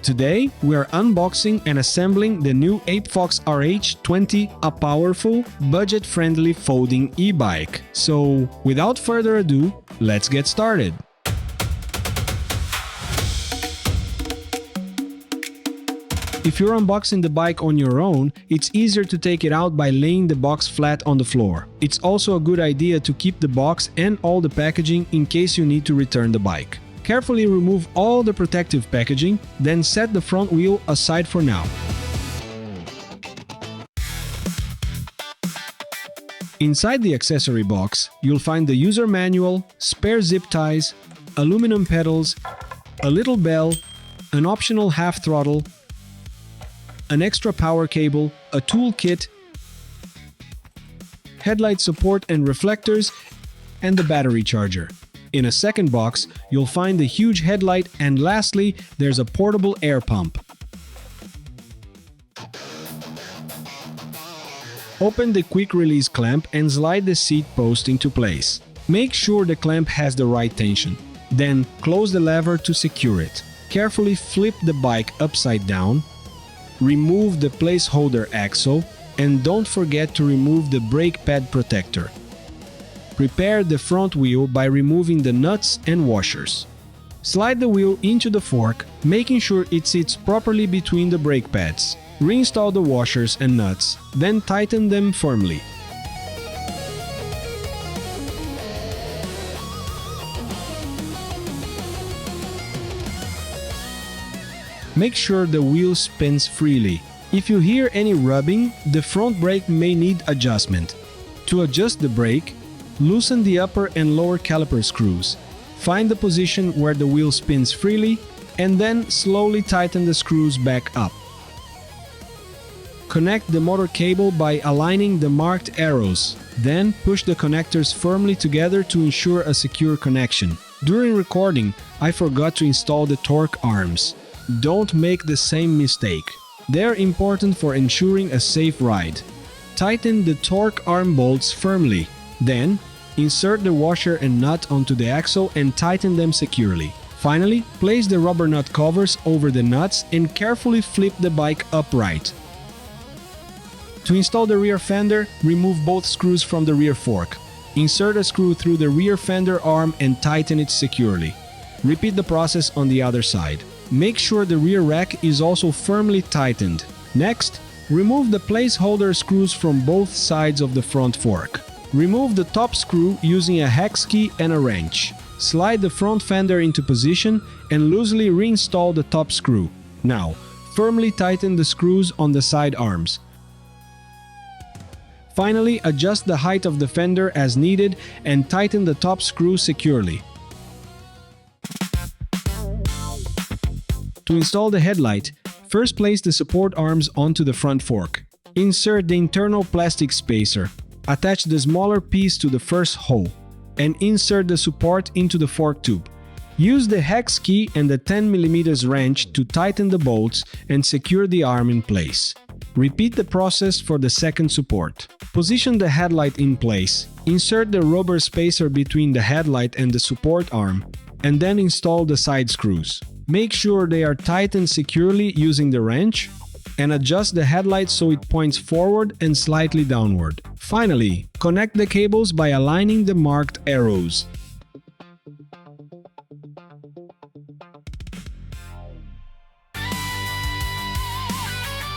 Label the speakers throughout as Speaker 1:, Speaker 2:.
Speaker 1: Today, we are unboxing and assembling the new APEFOX RH20, a powerful, budget-friendly folding e-bike. So, without further ado, let's get started. If you're unboxing the bike on your own, it's easier to take it out by laying the box flat on the floor. It's also a good idea to keep the box and all the packaging in case you need to return the bike. Carefully remove all the protective packaging, then set the front wheel aside for now. Inside the accessory box, you'll find the user manual, spare zip ties, aluminum pedals, a little bell, an optional half-throttle, an extra power cable, a tool kit, headlight support and reflectors, and the battery charger. In a second box, you'll find the huge headlight, and lastly, there's a portable air pump. Open the quick release clamp and slide the seat post into place. Make sure the clamp has the right tension. Then close the lever to secure it. Carefully flip the bike upside down. Remove the placeholder axle, and don't forget to remove the brake pad protector. Prepare the front wheel by removing the nuts and washers. Slide the wheel into the fork, making sure it sits properly between the brake pads. Reinstall the washers and nuts, then tighten them firmly. Make sure the wheel spins freely. If you hear any rubbing, the front brake may need adjustment. To adjust the brake, loosen the upper and lower caliper screws. Find the position where the wheel spins freely, and then slowly tighten the screws back up. Connect the motor cable by aligning the marked arrows. Then push the connectors firmly together to ensure a secure connection. During recording, I forgot to install the torque arms. Don't make the same mistake. They're important for ensuring a safe ride. Tighten the torque arm bolts firmly. Then, insert the washer and nut onto the axle and tighten them securely. Finally, place the rubber nut covers over the nuts and carefully flip the bike upright. To install the rear fender, remove both screws from the rear fork. Insert a screw through the rear fender arm and tighten it securely. Repeat the process on the other side. Make sure the rear rack is also firmly tightened. Next, remove the placeholder screws from both sides of the front fork. Remove the top screw using a hex key and a wrench. Slide the front fender into position and loosely reinstall the top screw. Now, firmly tighten the screws on the side arms. Finally, adjust the height of the fender as needed and tighten the top screw securely. To install the headlight, first place the support arms onto the front fork. Insert the internal plastic spacer. Attach the smaller piece to the first hole, and insert the support into the fork tube. Use the hex key and the 10mm wrench to tighten the bolts and secure the arm in place. Repeat the process for the second support. Position the headlight in place. Insert the rubber spacer between the headlight and the support arm, and then install the side screws. Make sure they are tightened securely using the wrench, and adjust the headlight so it points forward and slightly downward. Finally, connect the cables by aligning the marked arrows.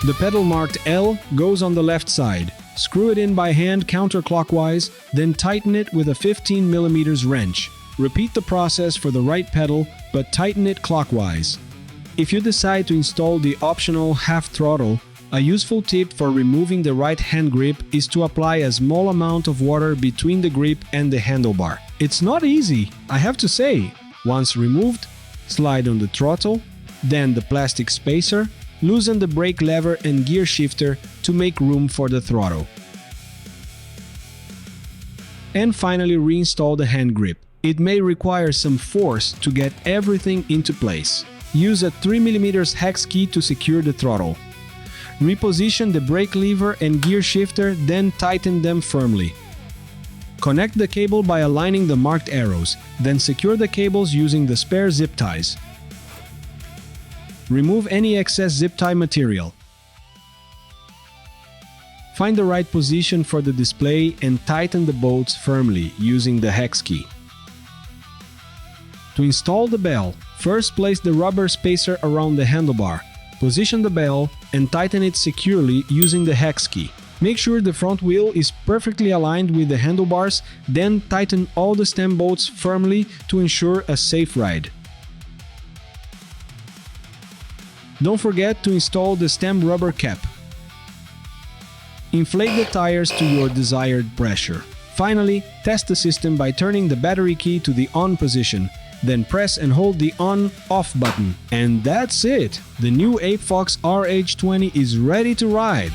Speaker 1: The pedal marked L goes on the left side. Screw it in by hand counterclockwise, then tighten it with a 15mm wrench. Repeat the process for the right pedal, but tighten it clockwise. If you decide to install the optional half-throttle, a useful tip for removing the right hand grip is to apply a small amount of water between the grip and the handlebar. It's not easy, I have to say. Once removed, slide on the throttle, then the plastic spacer, loosen the brake lever and gear shifter to make room for the throttle. And finally reinstall the hand grip. It may require some force to get everything into place. Use a 3mm hex key to secure the throttle. Reposition the brake lever and gear shifter, then tighten them firmly. Connect the cable by aligning the marked arrows, then secure the cables using the spare zip ties. Remove any excess zip tie material. Find the right position for the display and tighten the bolts firmly using the hex key. To install the bell, first place the rubber spacer around the handlebar. Position the bell and tighten it securely using the hex key. Make sure the front wheel is perfectly aligned with the handlebars, then tighten all the stem bolts firmly to ensure a safe ride. Don't forget to install the stem rubber cap. Inflate the tires to your desired pressure. Finally, test the system by turning the battery key to the on position, then press and hold the on/off button. And that's it! The new APEFOX RH20 is ready to ride!